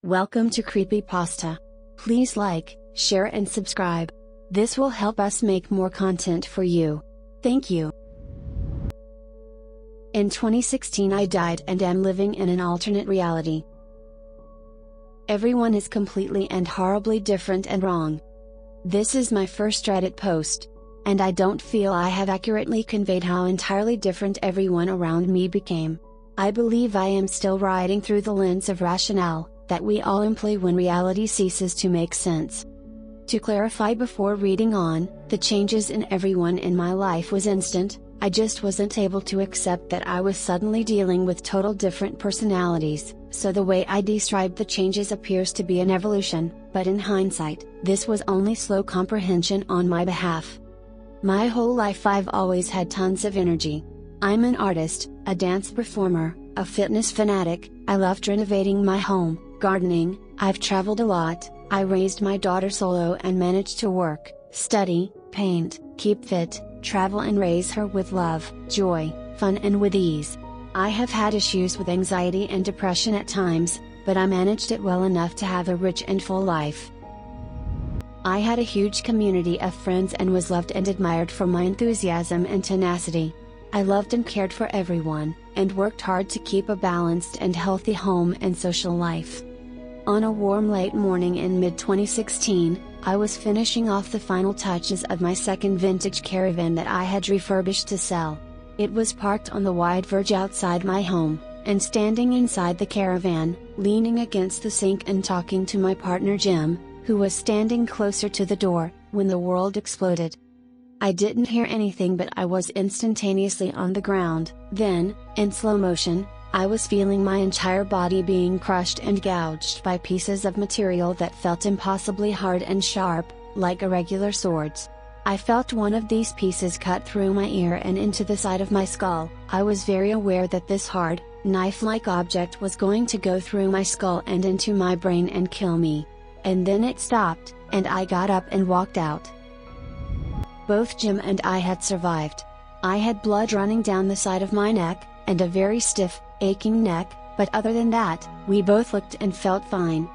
Welcome to Creepypasta. Please like, share and subscribe. This will help us make more content for you. Thank you. In 2016 I died and am living in an alternate reality. Everyone is completely and horribly different and wrong. This is my first Reddit post. And I don't feel I have accurately conveyed how entirely different everyone around me became. I believe I am still riding through the lens of rationale that we all employ when reality ceases to make sense. To clarify before reading on, the changes in everyone in my life was instant. I just wasn't able to accept that I was suddenly dealing with total different personalities, so the way I describe the changes appears to be an evolution, but in hindsight, this was only slow comprehension on my behalf. My whole life I've always had tons of energy. I'm an artist, a dance performer, a fitness fanatic, I loved renovating my home, gardening, I've traveled a lot, I raised my daughter solo and managed to work, study, paint, keep fit, travel and raise her with love, joy, fun and with ease. I have had issues with anxiety and depression at times, but I managed it well enough to have a rich and full life. I had a huge community of friends and was loved and admired for my enthusiasm and tenacity. I loved and cared for everyone, and worked hard to keep a balanced and healthy home and social life. On a warm late morning in mid-2016, I was finishing off the final touches of my second vintage caravan that I had refurbished to sell. It was parked on the wide verge outside my home, and standing inside the caravan, leaning against the sink and talking to my partner Jim, who was standing closer to the door, when the world exploded. I didn't hear anything but I was instantaneously on the ground. Then, in slow motion, I was feeling my entire body being crushed and gouged by pieces of material that felt impossibly hard and sharp, like irregular swords. I felt one of these pieces cut through my ear and into the side of my skull. I was very aware that this hard, knife-like object was going to go through my skull and into my brain and kill me. And then it stopped, and I got up and walked out. Both Jim and I had survived. I had blood running down the side of my neck, and a very stiff, aching neck, but other than that, we both looked and felt fine.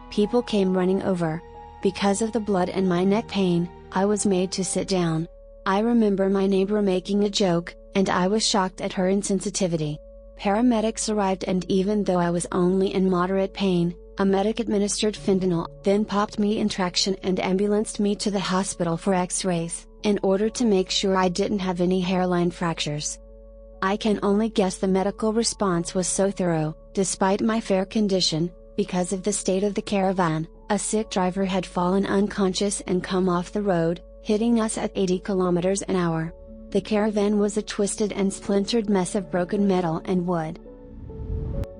People came running over. Because of the blood and my neck pain, I was made to sit down. I remember my neighbor making a joke, and I was shocked at her insensitivity. Paramedics arrived and even though I was only in moderate pain, a medic administered fentanyl, then popped me in traction and ambulanced me to the hospital for x-rays, in order to make sure I didn't have any hairline fractures. I can only guess the medical response was so thorough. Despite my fair condition, because of the state of the caravan, a sick driver had fallen unconscious and come off the road, hitting us at 80 kilometers an hour. The caravan was a twisted and splintered mess of broken metal and wood.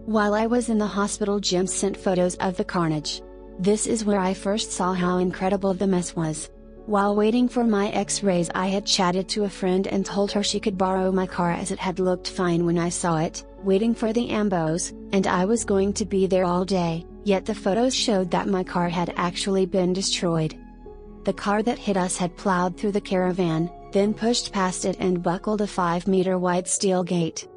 While I was in the hospital, Jim sent photos of the carnage. This is where I first saw how incredible the mess was. While waiting for my x-rays, I had chatted to a friend and told her she could borrow my car as it had looked fine when I saw it, waiting for the ambos, and I was going to be there all day, yet the photos showed that my car had actually been destroyed. The car that hit us had plowed through the caravan, then pushed past it and buckled a 5-meter wide steel gate.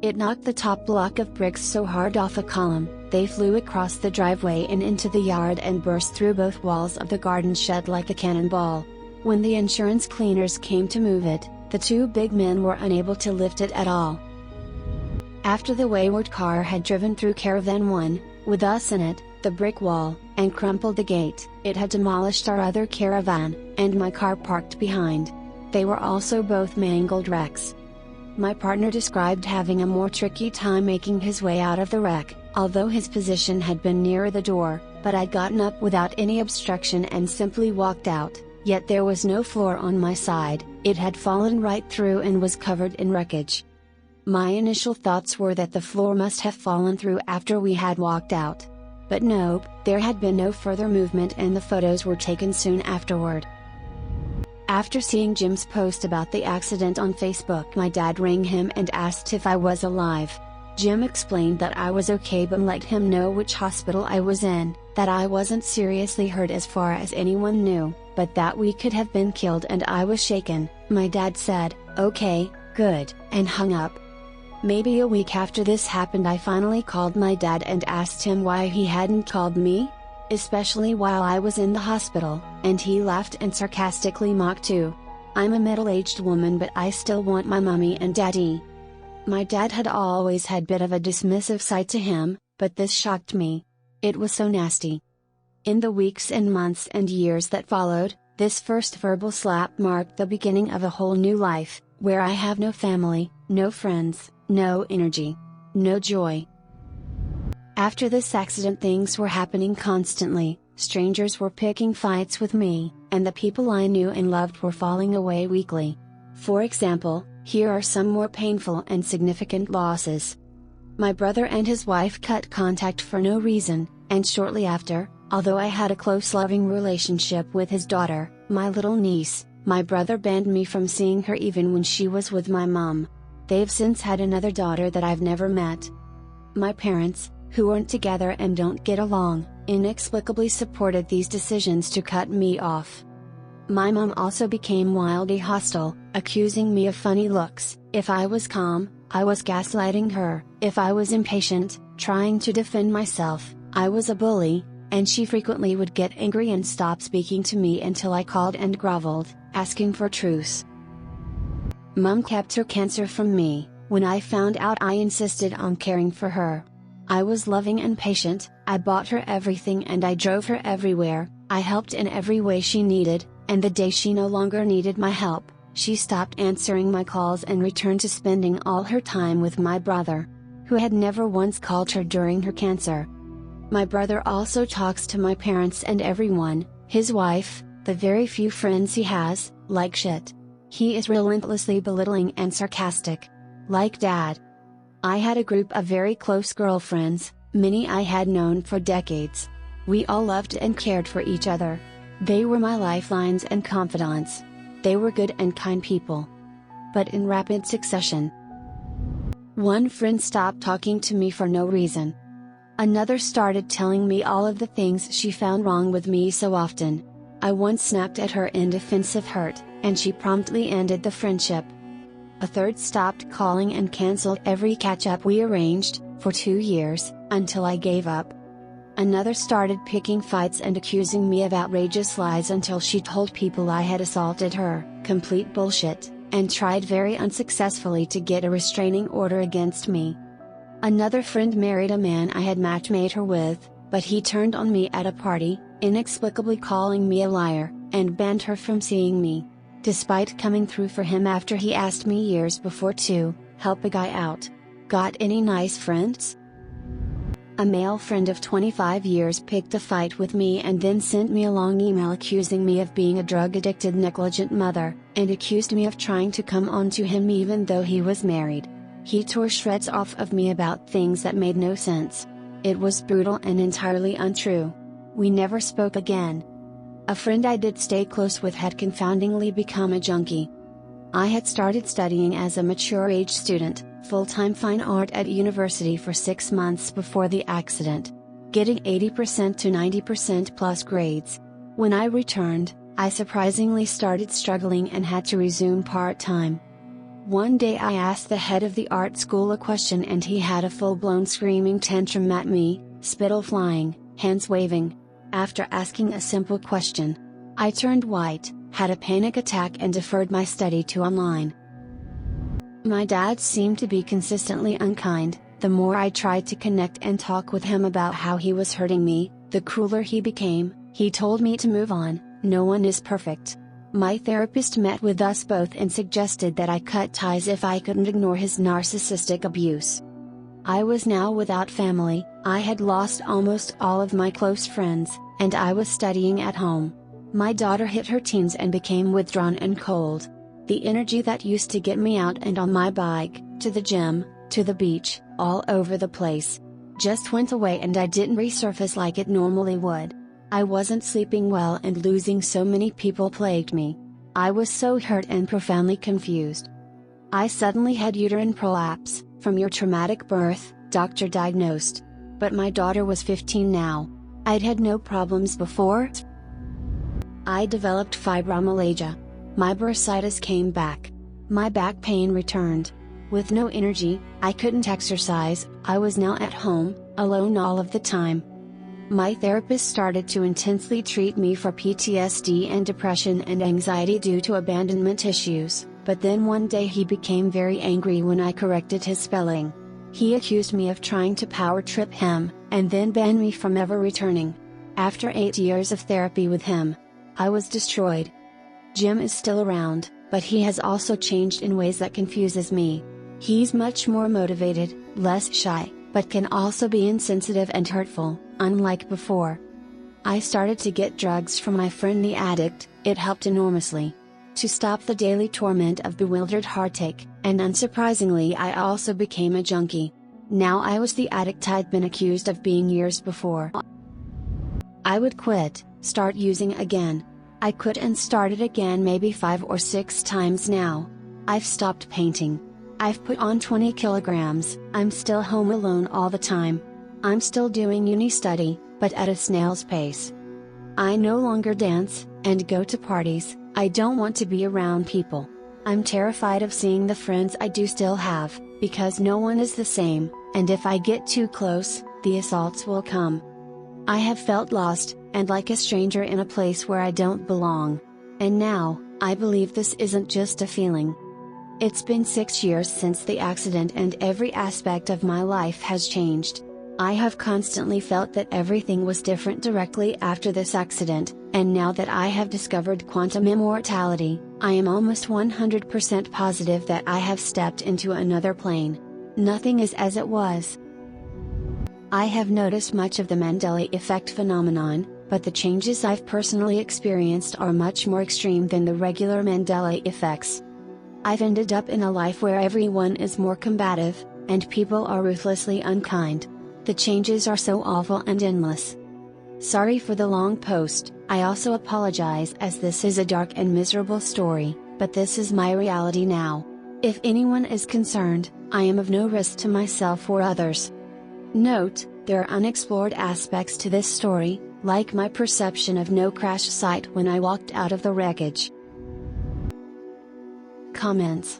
It knocked the top block of bricks so hard off a column, they flew across the driveway and into the yard and burst through both walls of the garden shed like a cannonball. When the insurance cleaners came to move it, the two big men were unable to lift it at all. After the wayward car had driven through Caravan 1, with us in it, the brick wall, and crumpled the gate, it had demolished our other caravan, and my car parked behind. They were also both mangled wrecks. My partner described having a more tricky time making his way out of the wreck, although his position had been nearer the door, but I'd gotten up without any obstruction and simply walked out, yet there was no floor on my side, it had fallen right through and was covered in wreckage. My initial thoughts were that the floor must have fallen through after we had walked out. But nope, there had been no further movement and the photos were taken soon afterward. After seeing Jim's post about the accident on Facebook, my dad rang him and asked if I was alive. Jim explained that I was okay but let him know which hospital I was in, that I wasn't seriously hurt as far as anyone knew, but that we could have been killed and I was shaken. My dad said, "Okay, good," and hung up. Maybe a week after this happened, I finally called my dad and asked him why he hadn't called me, especially while I was in the hospital, and he laughed and sarcastically mocked too. I'm a middle-aged woman, but I still want my mommy and daddy. My dad had always had bit of a dismissive side to him, but this shocked me. It was so nasty. In the weeks and months and years that followed, this first verbal slap marked the beginning of a whole new life, where I have no family, no friends, no energy, no joy. After this accident, things were happening constantly. Strangers were picking fights with me, and the people I knew and loved were falling away weekly. For example, here are some more painful and significant losses. My brother and his wife cut contact for no reason, and shortly after, although I had a close loving relationship with his daughter, my little niece, my brother banned me from seeing her even when she was with my mom. They've since had another daughter that I've never met. My parents, who aren't together and don't get along, inexplicably supported these decisions to cut me off. My mom also became wildly hostile, accusing me of funny looks. If I was calm, I was gaslighting her. If I was impatient, trying to defend myself, I was a bully, and she frequently would get angry and stop speaking to me until I called and groveled, asking for truce. Mom kept her cancer from me. When I found out, I insisted on caring for her. I was loving and patient. I bought her everything and I drove her everywhere. I helped in every way she needed, and the day she no longer needed my help, she stopped answering my calls and returned to spending all her time with my brother, who had never once called her during her cancer. My brother also talks to my parents and everyone, his wife, the very few friends he has, like shit. He is relentlessly belittling and sarcastic. Like Dad. I had a group of very close girlfriends, many I had known for decades. We all loved and cared for each other. They were my lifelines and confidants. They were good and kind people. But in rapid succession, one friend stopped talking to me for no reason. Another started telling me all of the things she found wrong with me so often. I once snapped at her in defensive hurt, and she promptly ended the friendship. A third stopped calling and canceled every catch-up we arranged, for 2 years, until I gave up. Another started picking fights and accusing me of outrageous lies until she told people I had assaulted her, complete bullshit, and tried very unsuccessfully to get a restraining order against me. Another friend married a man I had matchmade her with, but he turned on me at a party, inexplicably calling me a liar, and banned her from seeing me. Despite coming through for him after he asked me years before to help a guy out. Got any nice friends? A male friend of 25 years picked a fight with me and then sent me a long email accusing me of being a drug-addicted, negligent mother, and accused me of trying to come on to him even though he was married. He tore shreds off of me about things that made no sense. It was brutal and entirely untrue. We never spoke again. A friend I did stay close with had confoundingly become a junkie. I had started studying as a mature-age student, full-time fine art at university for 6 months before the accident, getting 80% to 90% plus grades. When I returned, I surprisingly started struggling and had to resume part-time. One day I asked the head of the art school a question and he had a full-blown screaming tantrum at me, spittle flying, hands waving. After asking a simple question, I turned white, had a panic attack and deferred my study to online. My dad seemed to be consistently unkind. The more I tried to connect and talk with him about how he was hurting me, the crueler he became. He told me to move on, no one is perfect. My therapist met with us both and suggested that I cut ties if I couldn't ignore his narcissistic abuse. I was now without family, I had lost almost all of my close friends, and I was studying at home. My daughter hit her teens and became withdrawn and cold. The energy that used to get me out and on my bike, to the gym, to the beach, all over the place, just went away and I didn't resurface like it normally would. I wasn't sleeping well and losing so many people plagued me. I was so hurt and profoundly confused. I suddenly had uterine prolapse, from your traumatic birth, doctor diagnosed. But my daughter was 15 now. I'd had no problems before. I developed fibromyalgia. My bursitis came back. My back pain returned. With no energy, I couldn't exercise. I was now at home, alone all of the time. My therapist started to intensely treat me for PTSD and depression and anxiety due to abandonment issues, but then one day he became very angry when I corrected his spelling. He accused me of trying to power trip him, and then banned me from ever returning. After 8 years of therapy with him, I was destroyed. Jim is still around, but he has also changed in ways that confuses me. He's much more motivated, less shy, but can also be insensitive and hurtful, unlike before. I started to get drugs from my friend the addict. It helped enormously to stop the daily torment of bewildered heartache, and unsurprisingly I also became a junkie. Now I was the addict I'd been accused of being years before. I would quit, start using again. I quit and started again maybe 5 or 6 times now. I've stopped painting. I've put on 20 kilograms, I'm still home alone all the time. I'm still doing uni study, but at a snail's pace. I no longer dance, and go to parties. I don't want to be around people. I'm terrified of seeing the friends I do still have, because no one is the same, and if I get too close, the assaults will come. I have felt lost, and like a stranger in a place where I don't belong. And now, I believe this isn't just a feeling. It's been 6 years since the accident and every aspect of my life has changed. I have constantly felt that everything was different directly after this accident, and now that I have discovered quantum immortality, I am almost 100% positive that I have stepped into another plane. Nothing is as it was. I have noticed much of the Mandela effect phenomenon, but the changes I've personally experienced are much more extreme than the regular Mandela effects. I've ended up in a life where everyone is more combative, and people are ruthlessly unkind. The changes are so awful and endless. Sorry for the long post. I also apologize as this is a dark and miserable story, but this is my reality now. If anyone is concerned, I am of no risk to myself or others. Note, there are unexplored aspects to this story, like my perception of no crash site when I walked out of the wreckage. Comments.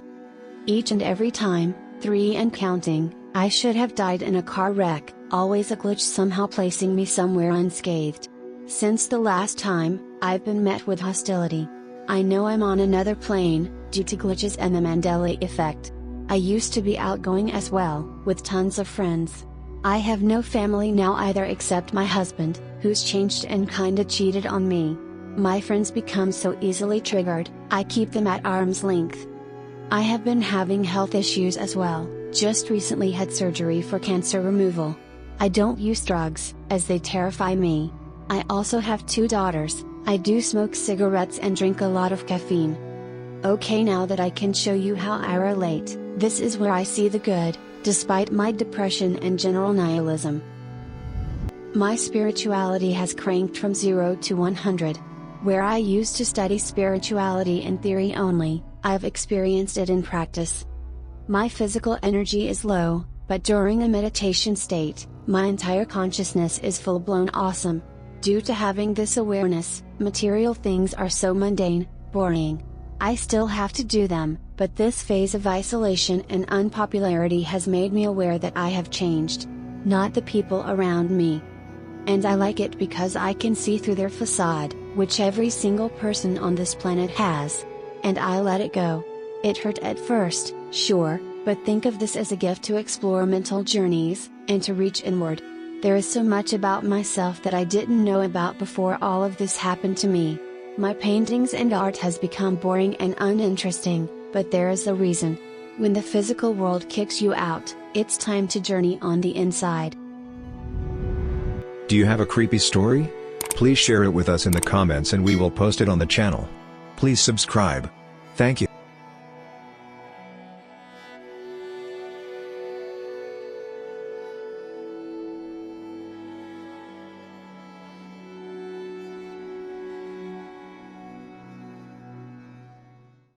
Each and every time, 3 and counting, I should have died in a car wreck, always a glitch somehow placing me somewhere unscathed. Since the last time, I've been met with hostility. I know I'm on another plane, due to glitches and the Mandela effect. I used to be outgoing as well, with tons of friends. I have no family now either except my husband, who's changed and kinda cheated on me. My friends become so easily triggered, I keep them at arm's length. I have been having health issues as well, just recently had surgery for cancer removal. I don't use drugs, as they terrify me. I also have 2 daughters, I do smoke cigarettes and drink a lot of caffeine. Okay, now that I can show you how I relate, this is where I see the good, despite my depression and general nihilism. My spirituality has cranked from 0 to 100. Where I used to study spirituality in theory only, I've experienced it in practice. My physical energy is low, but during a meditation state, my entire consciousness is full-blown awesome. Due to having this awareness, material things are so mundane, boring. I still have to do them, but this phase of isolation and unpopularity has made me aware that I have changed. Not the people around me. And I like it because I can see through their facade, which every single person on this planet has. And I let it go. It hurt at first, sure, but think of this as a gift to explore mental journeys, and to reach inward. There is so much about myself that I didn't know about before all of this happened to me. My paintings and art has become boring and uninteresting, but there is a reason. When the physical world kicks you out, it's time to journey on the inside. Do you have a creepy story? Please share it with us in the comments and we will post it on the channel. Please subscribe. Thank you.